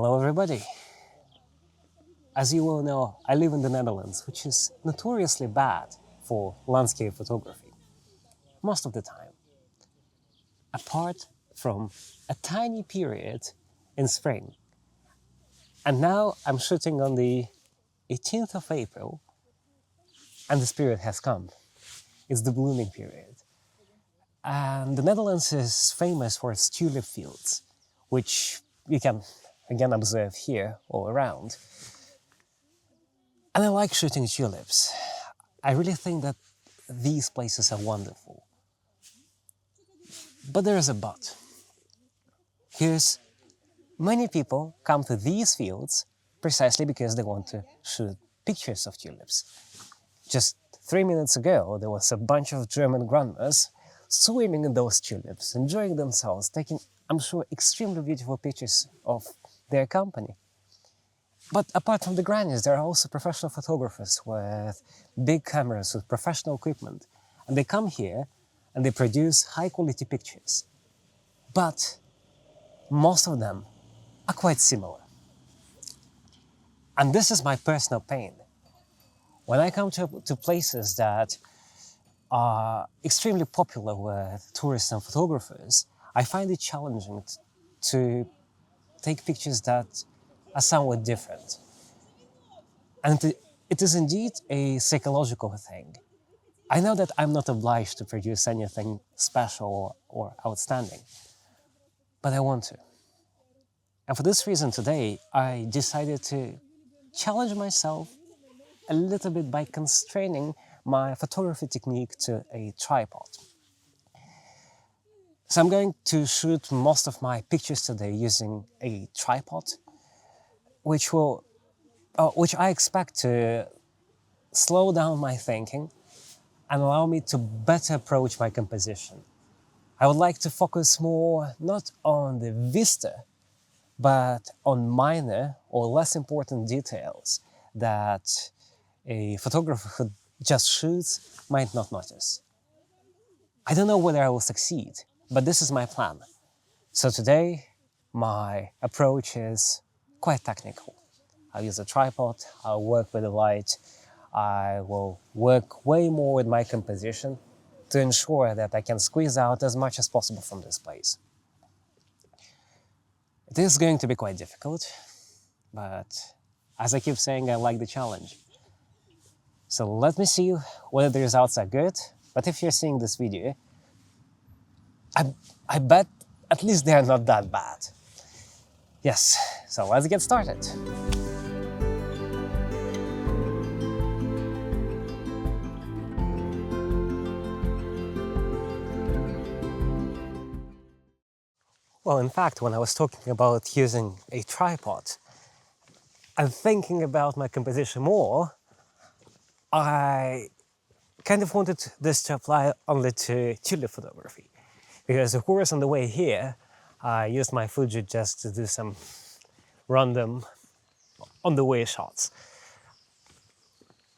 Hello everybody. As you all know, I live in the Netherlands, which is notoriously bad for landscape photography, most of the time. Apart from a tiny period in spring. And now I'm shooting on the 18th of April, and this period has come. It's the blooming period. And the Netherlands is famous for its tulip fields, which you can again observe here all around. And I like shooting tulips. I really think that these places are wonderful. But there is a but. Here's many people come to these fields precisely because they want to shoot pictures of tulips. Just 3 minutes ago, there was a bunch of German grandmas swimming in those tulips, enjoying themselves, taking, I'm sure, extremely beautiful pictures of their company. But apart from the grannies, there are also professional photographers with big cameras, with professional equipment. And they come here and they produce high-quality pictures. But most of them are quite similar. And this is my personal pain. When I come to places that are extremely popular with tourists and photographers, I find it challenging to take pictures that are somewhat different. And it is indeed a psychological thing. I know that I'm not obliged to produce anything special or outstanding, but I want to. And for this reason today, I decided to challenge myself a little bit by constraining my photography technique to a tripod. So I'm going to shoot most of my pictures today using a tripod, which I expect to slow down my thinking and allow me to better approach my composition. I would like to focus more not on the vista, but on minor or less important details that a photographer who just shoots might not notice. I don't know whether I will succeed, but this is my plan. So today, my approach is quite technical. I'll use a tripod, I'll work with the light, I will work way more with my composition to ensure that I can squeeze out as much as possible from this place. It is going to be quite difficult, but as I keep saying, I like the challenge. So let me see whether the results are good, but if you're seeing this video, I bet at least they're not that bad. Yes, so let's get started. Well, in fact, when I was talking about using a tripod and thinking about my composition more, I kind of wanted this to apply only to tulip photography. Because of course on the way here, I used my Fuji just to do some random on-the-way shots.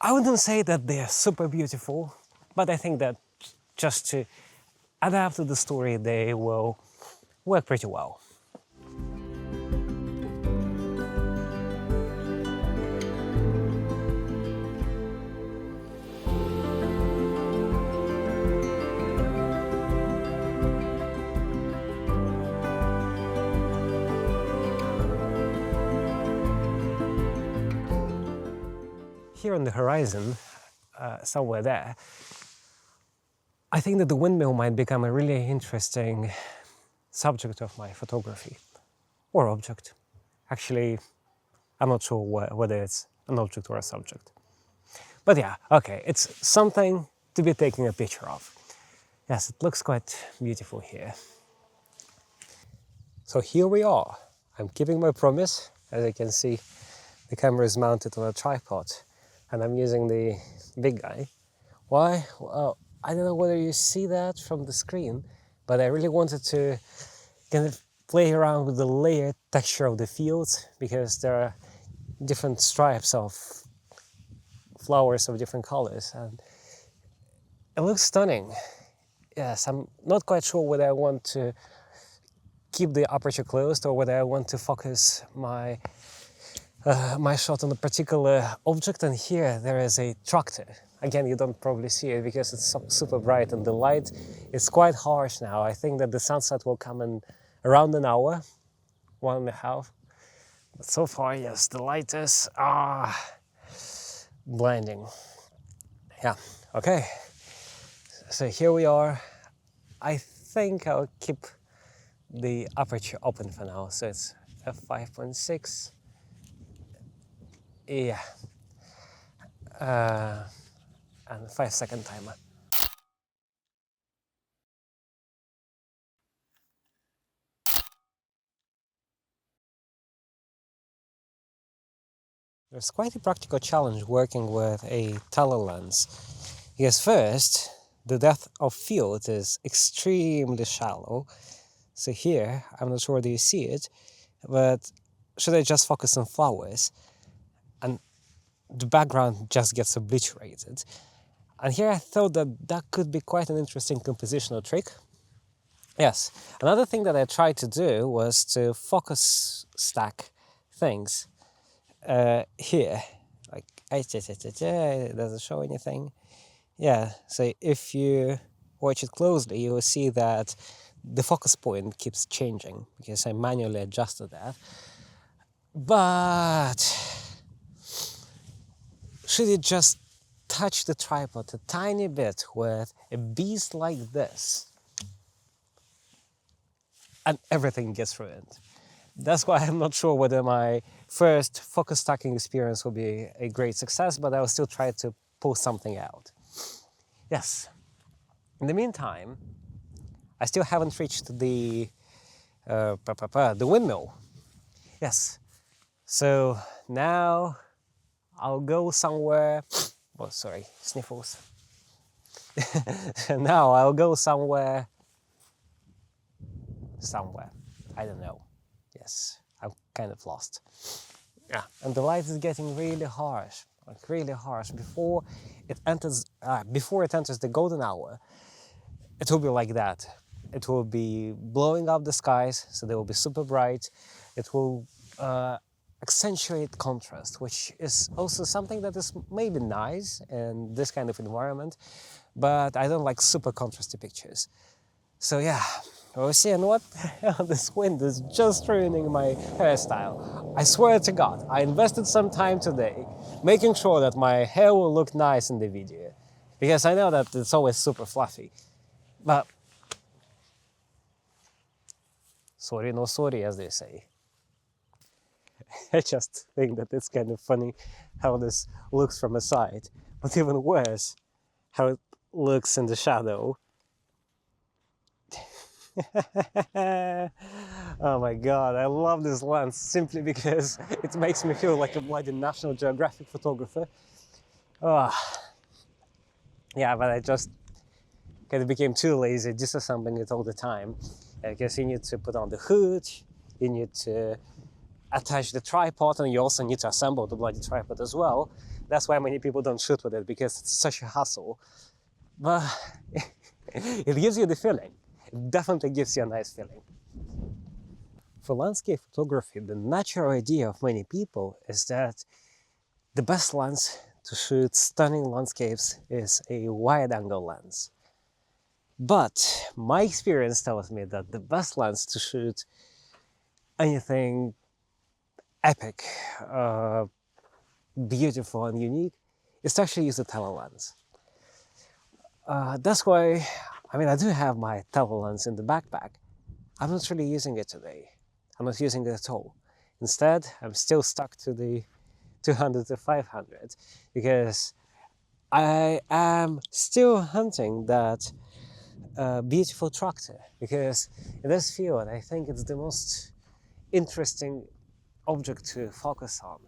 I wouldn't say that they're super beautiful, but I think that just to adapt to the story, they will work pretty well. Here on the horizon, somewhere there, I think that the windmill might become a really interesting subject of my photography, or object. Actually, I'm not sure whether it's an object or a subject. But yeah, okay, it's something to be taking a picture of. Yes, it looks quite beautiful here. So here we are. I'm keeping my promise. As you can see, the camera is mounted on a tripod, and I'm using the big guy. Why? Well, I don't know whether you see that from the screen, but I really wanted to kind of play around with the layered texture of the fields, because there are different stripes of flowers of different colors, and it looks stunning. Yes, I'm not quite sure whether I want to keep the aperture closed or whether I want to focus my my shot on a particular object. And here there is a tractor. Again, you don't probably see it because it's super bright and the light is quite harsh now. I think that the sunset will come in around an hour, 1.5. But so far, yes, the light is blinding. Yeah, okay. So here we are. I think I'll keep the aperture open for now. So it's f5.6. Yeah. And 5-second timer. There's quite a practical challenge working with a tele lens. Because first, the depth of field is extremely shallow. So here, I'm not sure whether you see it, but should I just focus on flowers? And the background just gets obliterated. And here I thought that that could be quite an interesting compositional trick. Yes, another thing that I tried to do was to focus stack things here. Like, it doesn't show anything. Yeah, so if you watch it closely, you will see that the focus point keeps changing because I manually adjusted that. But should you just touch the tripod a tiny bit with a beast like this, and everything gets ruined. That's why I'm not sure whether my first focus stacking experience will be a great success, but I will still try to pull something out. Yes. In the meantime, I still haven't reached the windmill. Yes. So now I'll go somewhere. Oh, sorry, sniffles. Now I'll go somewhere. I don't know. Yes, I'm kind of lost. Yeah, and the light is getting really harsh, like really harsh. Before it enters the golden hour, it will be like that. It will be blowing up the skies, so they will be super bright. It will accentuate contrast, which is also something that is maybe nice in this kind of environment, but I don't like super contrasty pictures. So yeah, we'll see. And what? This wind is just ruining my hairstyle. I swear to God, I invested some time today making sure that my hair will look nice in the video, because I know that it's always super fluffy. But sorry, no sorry, as they say. I just think that it's kind of funny how this looks from a side, but even worse, how it looks in the shadow. Oh my god, I love this lens simply because it makes me feel like a bloody National Geographic photographer. Oh. Yeah, but I just kind of became too lazy disassembling it all the time. Because you need to put on the hood, you need to attach the tripod, and you also need to assemble the bloody tripod as well. That's why many people don't shoot with it, because it's such a hassle. But it gives you the feeling. It definitely gives you a nice feeling. For landscape photography, the natural idea of many people is that the best lens to shoot stunning landscapes is a wide-angle lens. But my experience tells me that the best lens to shoot anything epic, beautiful and unique is to actually use a tele lens. That's why, I do have my tele lens in the backpack. I'm not really using it today. I'm not using it at all. Instead, I'm still stuck to the 200 to 500 because I am still hunting that beautiful tractor, because in this field I think it's the most interesting object to focus on.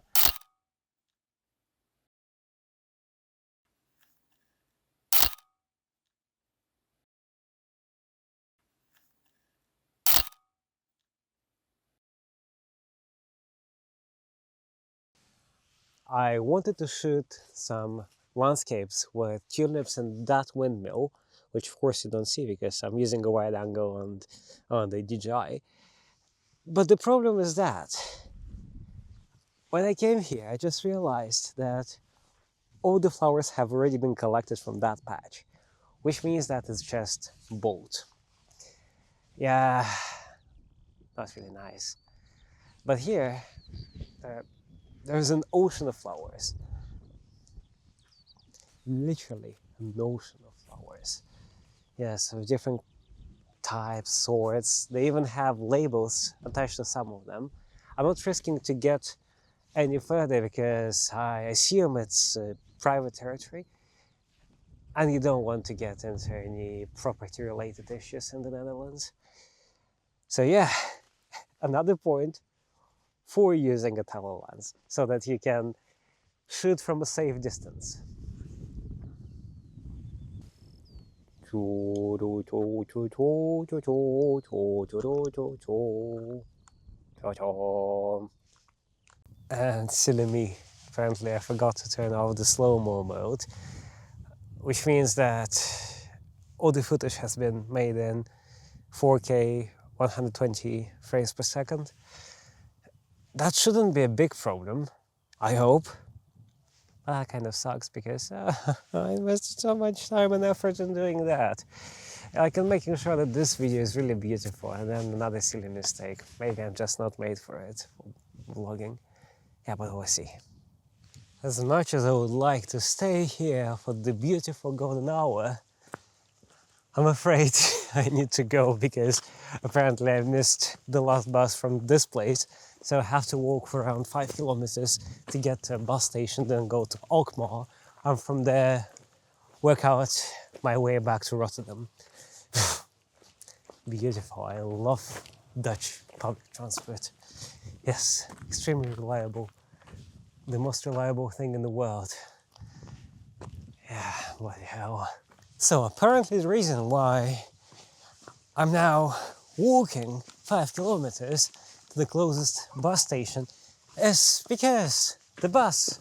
I wanted to shoot some landscapes with tulips and that windmill, which of course you don't see because I'm using a wide angle on the DJI. But the problem is that when I came here, I just realized that all the flowers have already been collected from that patch, which means that it's just bold. Yeah, not really nice. But here, there's an ocean of flowers. Literally an ocean of flowers. Yes, of different types, sorts. They even have labels attached to some of them. I'm not risking to get any further because I assume it's private territory and you don't want to get into any property related issues in the Netherlands. So yeah, another point for using a telelens so that you can shoot from a safe distance. And silly me, apparently I forgot to turn off the slow-mo mode, which means that all the footage has been made in 4K 120 frames per second. That shouldn't be a big problem, I hope. That kind of sucks because I invested so much time and effort in doing that. Like in making sure that this video is really beautiful, and then another silly mistake. Maybe I'm just not made for it, for vlogging. Yeah, but we'll see. As much as I would like to stay here for the beautiful golden hour, I'm afraid I need to go because apparently I missed the last bus from this place. So I have to walk for around 5 kilometers to get to a bus station, then go to Alkmaar, and from there work out my way back to Rotterdam. Beautiful, I love Dutch public transport. Yes, extremely reliable. The most reliable thing in the world. Yeah, bloody hell. So apparently the reason why I'm now walking 5 kilometers to the closest bus station is because the bus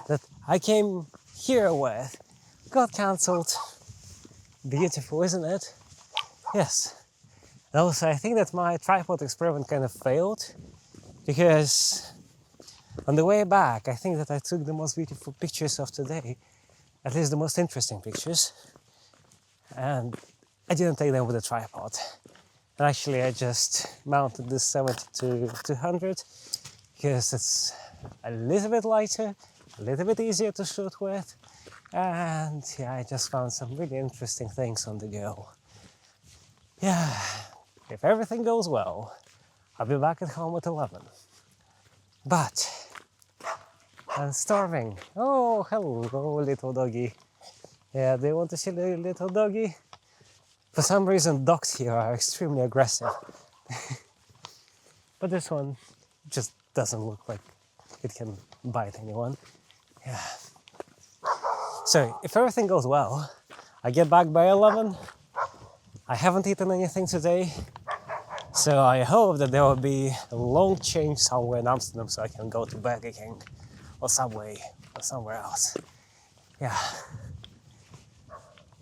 that I came here with got cancelled. Beautiful, isn't it? Yes. And also I think that my tripod experiment kind of failed because on the way back I think that I took the most beautiful pictures of today, at least the most interesting pictures, and I didn't take them with a tripod. And actually I just mounted this 70-200 because it's a little bit lighter, a little bit easier to shoot with, and yeah, I just found some really interesting things on the go. Yeah, if everything goes well, I'll be back at home at 11. But I'm starving. Oh, hello, little doggy. Yeah, do you want to see the little doggy? For some reason, dogs here are extremely aggressive. But this one just doesn't look like it can bite anyone. Yeah. So, if everything goes well, I get back by 11. I haven't eaten anything today, so I hope that there will be a long change somewhere in Amsterdam so I can go to Burger King or Subway or somewhere else. Yeah.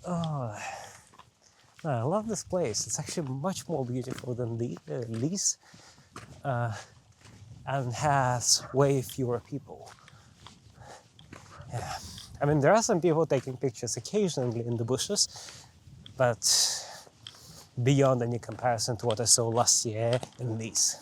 Oh, I love this place. It's actually much more beautiful than these and has way fewer people. Yeah. I mean, there are some people taking pictures occasionally in the bushes, but beyond any comparison to what I saw last year in these.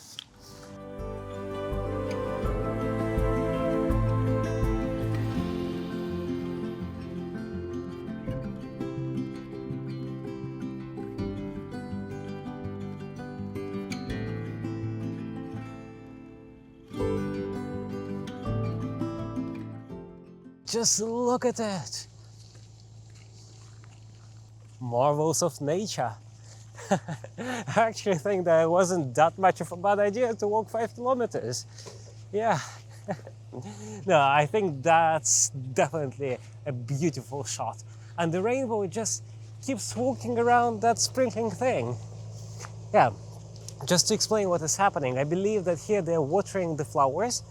Just look at it! Marvels of nature. I actually think that it wasn't that much of a bad idea to walk 5 kilometers. Yeah. No, I think that's definitely a beautiful shot. And the rainbow just keeps walking around that sprinkling thing. Yeah, just to explain what is happening, I believe that here they're watering the flowers.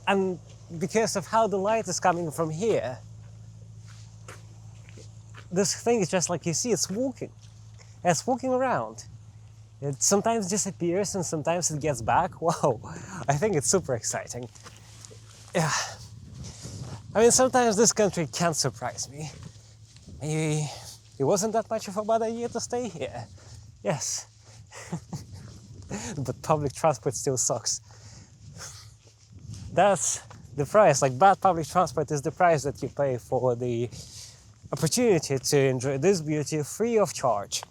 And because of how the light is coming from here, this thing is just like you see, it's walking. It's walking around. It sometimes disappears and sometimes it gets back. Wow, I think it's super exciting. Yeah. I mean, sometimes this country can surprise me. Maybe it wasn't that much of a bad idea to stay here. Yes. But public transport still sucks. That's the price. Like, bad public transport is the price that you pay for the opportunity to enjoy this beauty free of charge.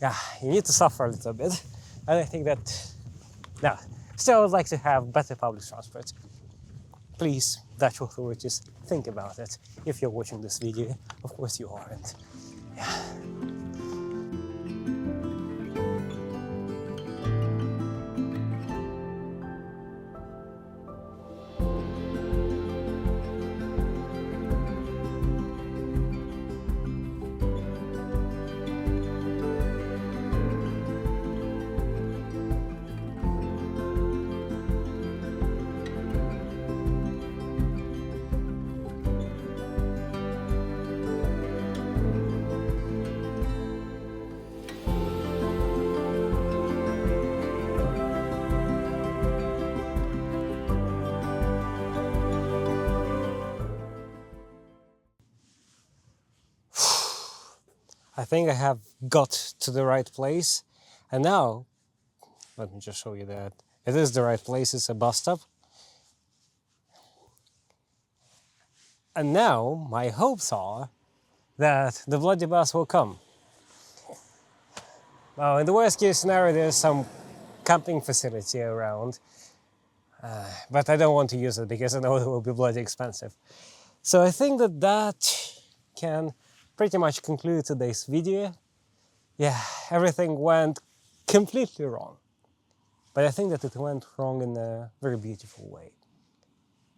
Yeah, you need to suffer a little bit. And I think that, no, still I would like to have better public transport. Please, Dutch authorities, think about it. If you're watching this video, of course you aren't. Yeah. I think I have got to the right place, and now, let me just show you that it is the right place. It's a bus stop. And now my hopes are that the bloody bus will come. Well, in the worst case scenario, there's some camping facility around, but I don't want to use it because I know it will be bloody expensive. So I think that that can pretty much conclude today's video. Yeah, everything went completely wrong, but I think that it went wrong in a very beautiful way.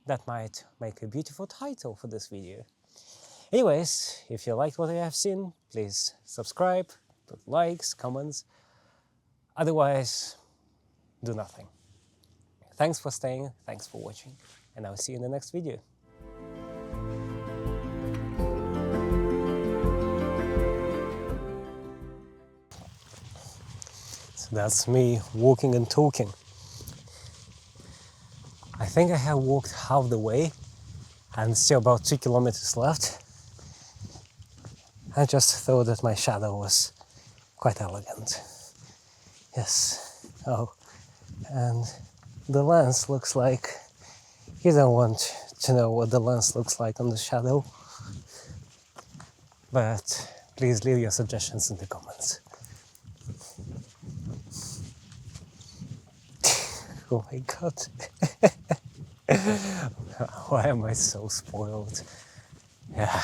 That might make a beautiful title for this video. Anyways, if you liked what I have seen, please subscribe, put likes, comments. Otherwise, do nothing. Thanks for staying, thanks for watching, and I'll see you in the next video. So that's me walking and talking. I think I have walked half the way and still about 2 kilometers left. I just thought that my shadow was quite elegant. Yes. Oh, and the lens looks like, you don't want to know what the lens looks like on the shadow, but please leave your suggestions in the comments. Oh my god. Why am I so spoiled? Yeah.